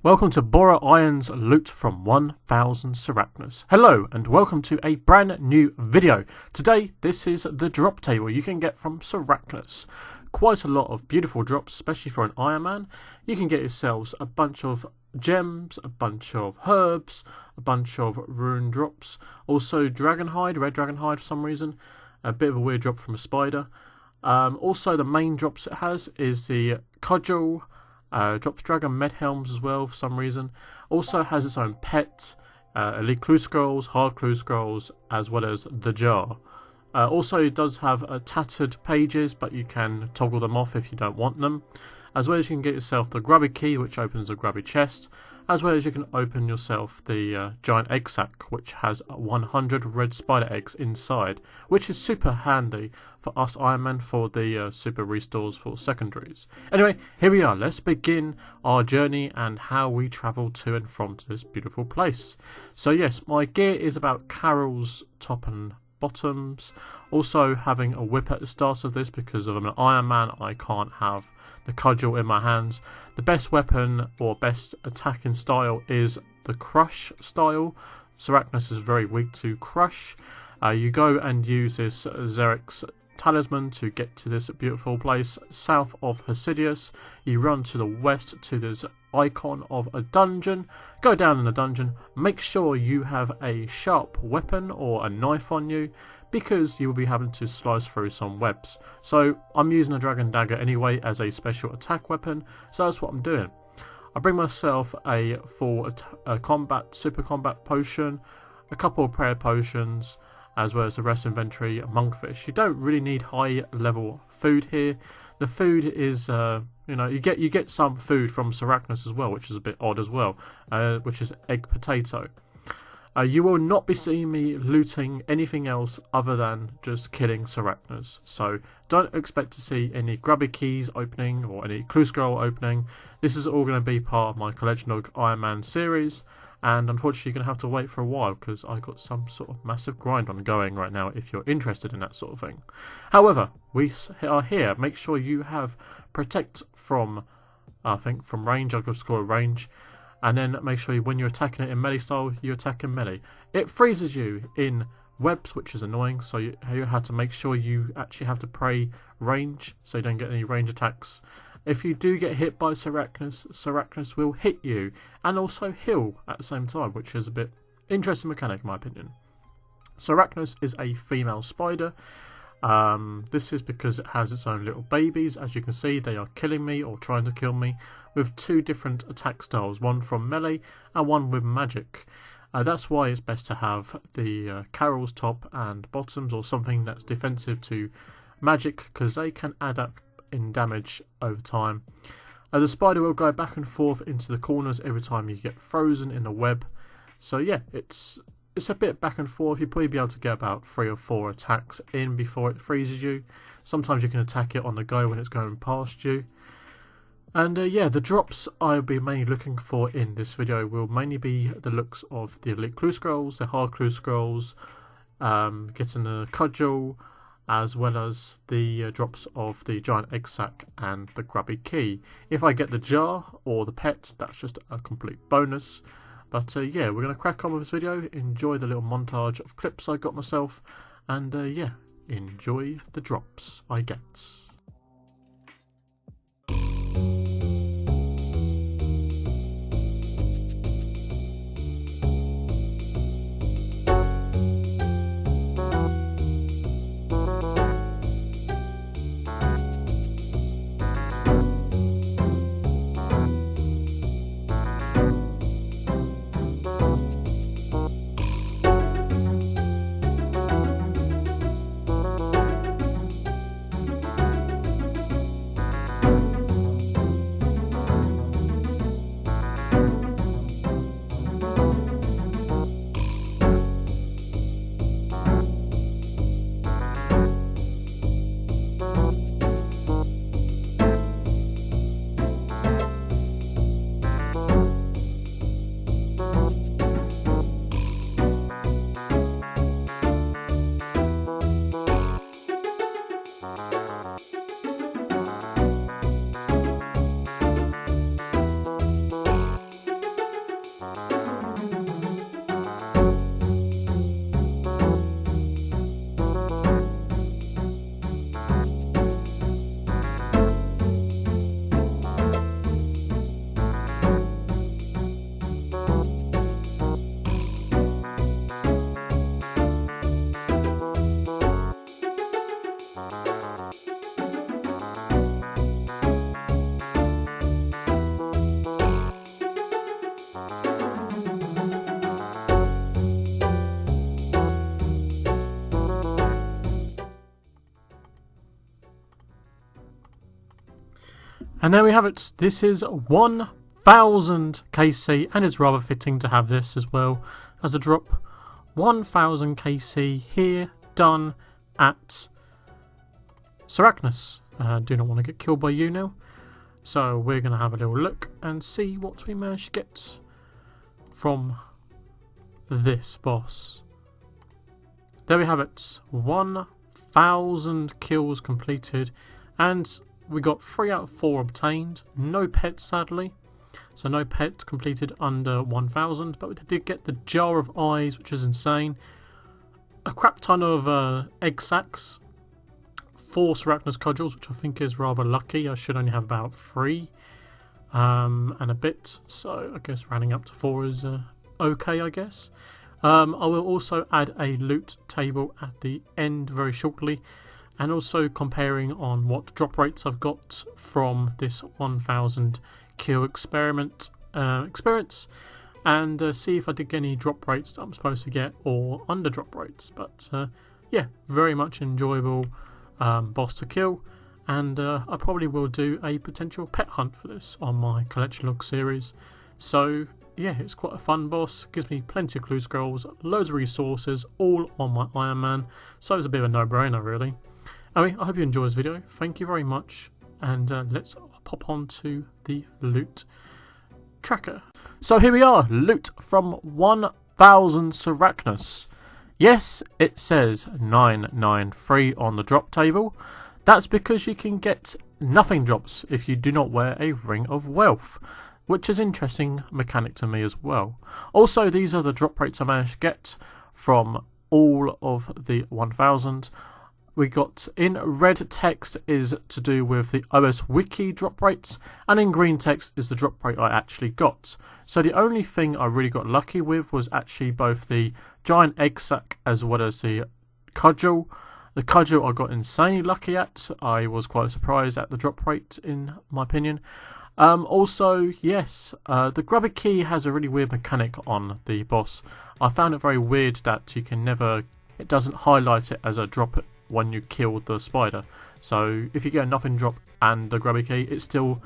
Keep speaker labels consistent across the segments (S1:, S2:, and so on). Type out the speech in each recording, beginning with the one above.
S1: Welcome to Bora Iron's Loot from 1000 Sarachnis. Hello and welcome to a brand new video. Today this is the drop table you can get from Sarachnis. Quite a lot of beautiful drops, especially for an Iron Man. You can get yourselves a bunch of gems, a bunch of herbs, a bunch of rune drops, also dragonhide, red dragonhide for some reason, a bit of a weird drop from a spider. Also the main drops it has is the Cudgel, drops dragon med helms as well for some reason. Also has its own pet, elite clue scrolls, hard clue scrolls, as well as the jar. Also it does have tattered pages, but you can toggle them off if you don't want them. As well as you can get yourself the Grubby Key, which opens a grubby chest. As well as you can open yourself the giant egg sac, which has 100 red spider eggs inside, which is super handy for us Iron Man for the super restores for secondaries. Anyway, here we are. Let's begin our journey and how we travel to and from this beautiful place. So yes, my gear is about Carol's top and bottoms. Also having a whip at the start of this because of I'm an Iron Man, I can't have the cudgel in my hands. The best weapon or best attacking style is the crush style. Sarachnis is very weak to crush. You go and use this Xeric's talisman to get to this beautiful place south of Hasidius. You run to the west to this icon of a dungeon. Go down in the dungeon. Make sure you have a sharp weapon or a knife on you, because you will be having to slice through some webs. So I'm using a dragon dagger anyway as a special attack weapon, so that's what I'm doing. I bring myself a full super combat potion, a couple of prayer potions, as well as the rest inventory monkfish. You don't really need high level food here. The food is you get some food from Sarachnis as well, which is a bit odd as well, which is egg potato. You will not be seeing me looting anything else other than just killing Sarachnis. So don't expect to see any Grubby Keys opening or any clue scroll opening. This is all going to be part of my collection of Iron Man series. And unfortunately you're going to have to wait for a while because I got some sort of massive grind on going right now if you're interested in that sort of thing. However, we are here. Make sure you have protect from, I think, from range. I've got to score a range. And then make sure when you're attacking it in melee style, you attack in melee. It freezes you in webs, which is annoying, so you have to make sure you actually have to pray range, so you don't get any range attacks. If you do get hit by Sarachnis, Sarachnis will hit you and also heal at the same time, which is a bit interesting mechanic in my opinion. Sarachnis is a female spider. This is because it has its own little babies. As you can see, they are killing me or trying to kill me with two different attack styles, one from melee and one with magic. That's why it's best to have the Carol's top and bottoms or something that's defensive to magic, because they can add up in damage over time. The spider will go back and forth into the corners every time you get frozen in a web. So yeah, it's a bit back and forth. You'll probably be able to get about 3 or 4 attacks in before it freezes you. Sometimes you can attack it on the go when it's going past you. And yeah, the drops I'll be mainly looking for in this video will mainly be the looks of the elite clue scrolls, the hard clue scrolls, getting the cudgel, as well as the drops of the giant egg sac and the Grubby Key. If I get the jar or the pet, that's just a complete bonus. But yeah, we're going to crack on with this video, enjoy the little montage of clips I got myself, and yeah, enjoy the drops I get. And there we have it. This is 1000 KC, and it's rather fitting to have this as well as a drop. 1000 KC here, done at Sarachnis. Do not want to get killed by you now. So we're going to have a little look and see what we managed to get from this boss. There we have it. 1000 kills completed, and we got 3 out of 4 obtained. No pet, sadly. So no pet completed under 1000, but we did get the Jar of Eyes, which is insane. A crap ton of Egg Sacs. 4 Sarachnis Cudgels, which I think is rather lucky. I should only have about 3 and a bit. So I guess rounding up to 4 is okay, I guess. I will also add a loot table at the end very shortly, and also comparing on what drop rates I've got from this 1000 kill experience, and see if I did get any drop rates that I'm supposed to get or under drop rates. But yeah, very much enjoyable boss to kill, and I probably will do a potential pet hunt for this on my collection log series. So yeah, it's quite a fun boss, gives me plenty of clue scrolls, loads of resources, all on my Iron Man, so it's a bit of a no-brainer really. Anyway, I hope you enjoyed this video, thank you very much, and let's pop on to the loot tracker. So here we are, loot from 1000 Sarachnis. Yes, it says 993 on the drop table. That's because you can get nothing drops if you do not wear a Ring of Wealth, which is an interesting mechanic to me as well. Also, these are the drop rates I managed to get from all of the 1000. We got in red text is to do with the OSWIKI drop rates, and in green text is the drop rate I actually got. So the only thing I really got lucky with was actually both the giant egg sac as well as the cudgel. The cudgel I got insanely lucky at. I was quite surprised at the drop rate, in my opinion. Also, yes, the Grubby Key has a really weird mechanic on the boss. I found it very weird that you can never, it doesn't highlight it as a drop when you kill the spider. So if you get a nothing drop and the Grubby Key, it still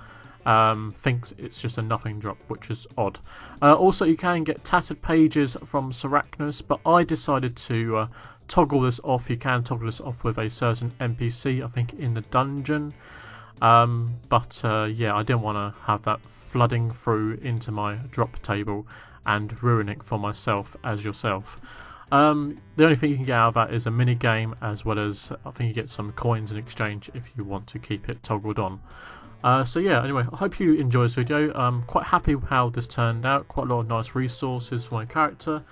S1: thinks it's just a nothing drop, which is odd. Also, you can get tattered pages from Sarachnis, but I decided to toggle this off. You can toggle this off with a certain NPC, I think in the dungeon. Yeah, I didn't want to have that flooding through into my drop table and ruin it for myself as yourself. The only thing you can get out of that is a mini game, as well as I think you get some coins in exchange if you want to keep it toggled on. So yeah, anyway, I hope you enjoyed this video. I'm quite happy with how this turned out. Quite a lot of nice resources for my character,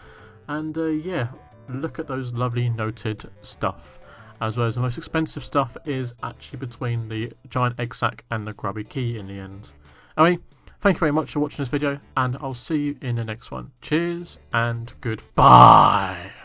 S1: and yeah, look at those lovely noted stuff. As well as the most expensive stuff is actually between the giant egg sac and the Grubby Key in the end. Anyway, thank you very much for watching this video, and I'll see you in the next one. Cheers and goodbye.